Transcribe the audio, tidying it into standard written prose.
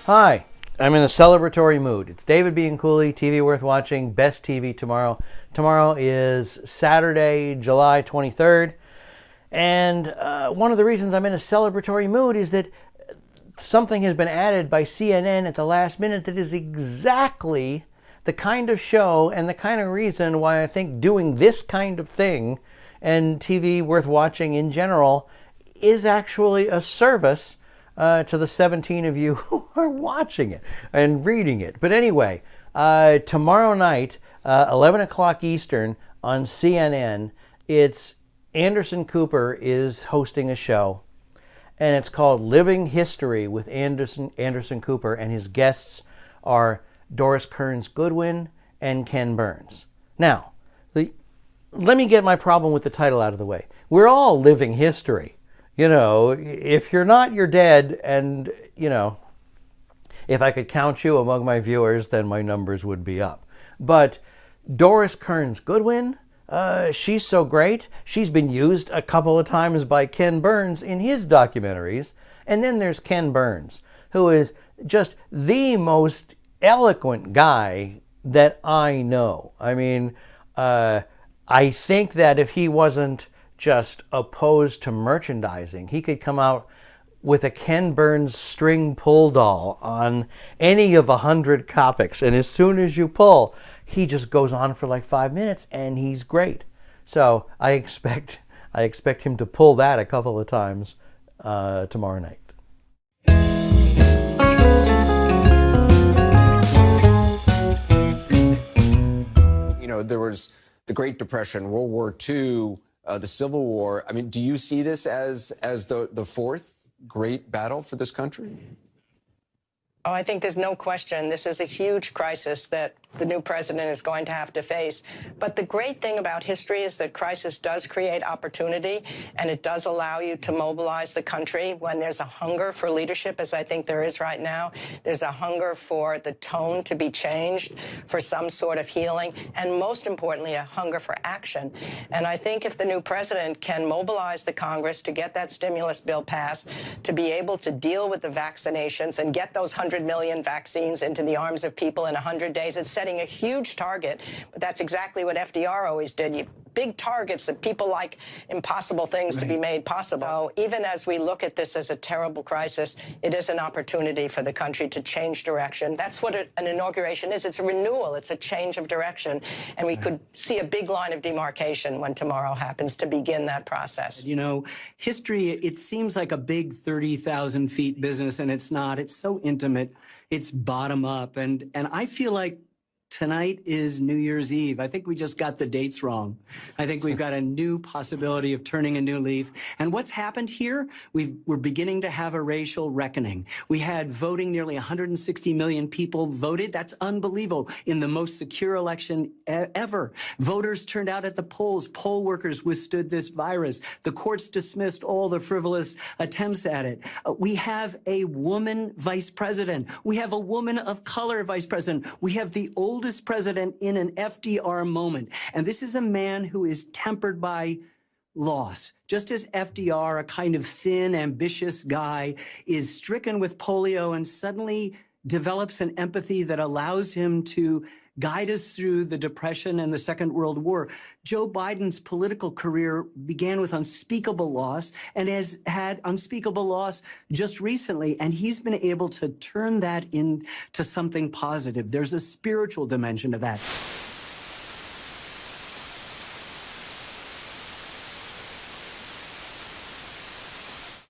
Hi, I'm in a celebratory mood. It's David being Cooley, TV worth watching, best TV tomorrow. Tomorrow is Saturday, July 23rd. And one of the reasons I'm in a celebratory mood is that something has been added by CNN at the last minute that is exactly the kind of show and the kind of reason why I think doing this kind of thing and TV worth watching in general is actually a service to the 17 of you who are watching it and reading it. But anyway, tomorrow night, 11 o'clock Eastern on CNN, it's Anderson Cooper is hosting a show, and it's called Living History with Anderson Cooper, and his guests are Doris Kearns Goodwin and Ken Burns. Now, let me get my problem with the title out of the way. We're all living history. You know, if you're not, you're dead. And, you know, if I could count you among my viewers, then my numbers would be up. But Doris Kearns Goodwin, she's so great. She's been used a couple of times by Ken Burns in his documentaries. And then there's Ken Burns, who is just the most eloquent guy that I know. I mean, I think that if he wasn't just opposed to merchandising, he could come out with a Ken Burns string pull doll on any of 100 topics, and as soon as you pull, he just goes on for like 5 minutes, and he's great. So I expect him to pull that a couple of times tomorrow night. You know, there was the Great Depression, World War II, the Civil War. I mean, do you see this as the fourth great battle for this country? Oh, I think there's no question this is a huge crisis that the new president is going to have to face. But the great thing about history is that crisis does create opportunity, and it does allow you to mobilize the country when there's a hunger for leadership, as I think there is right now. There's a hunger for the tone to be changed, for some sort of healing, and most importantly, a hunger for action. And I think if the new president can mobilize the Congress to get that stimulus bill passed, to be able to deal with the vaccinations and get those 100 million vaccines into the arms of people in 100 days, it's setting a huge target. But that's exactly what FDR always did. Big targets that people like impossible things to be made possible. So even as we look at this as a terrible crisis, it is an opportunity for the country to change direction. That's what an inauguration is. It's a renewal. It's a change of direction. And we could see a big line of demarcation when tomorrow happens to begin that process. You know, history, it seems like a big 30,000 feet business, and it's not. It's so intimate. It's bottom up. And I feel like tonight is New Year's Eve. I think we just got the dates wrong. I think we've got a new possibility of turning a new leaf. And what's happened here? We're beginning to have a racial reckoning. We had voting, nearly 160 million people voted. That's unbelievable. In the most secure election ever. Voters turned out at the polls. Poll workers withstood this virus. The courts dismissed all the frivolous attempts at it. We have a woman vice president. We have a woman of color vice president. We have the oldest president in an FDR moment. And this is a man who is tempered by loss. Just as FDR, a kind of thin, ambitious guy, is stricken with polio and suddenly develops an empathy that allows him to guide us through the Depression and the Second World War. Joe Biden's political career began with unspeakable loss and has had unspeakable loss just recently, and he's been able to turn that into something positive. There's a spiritual dimension to that.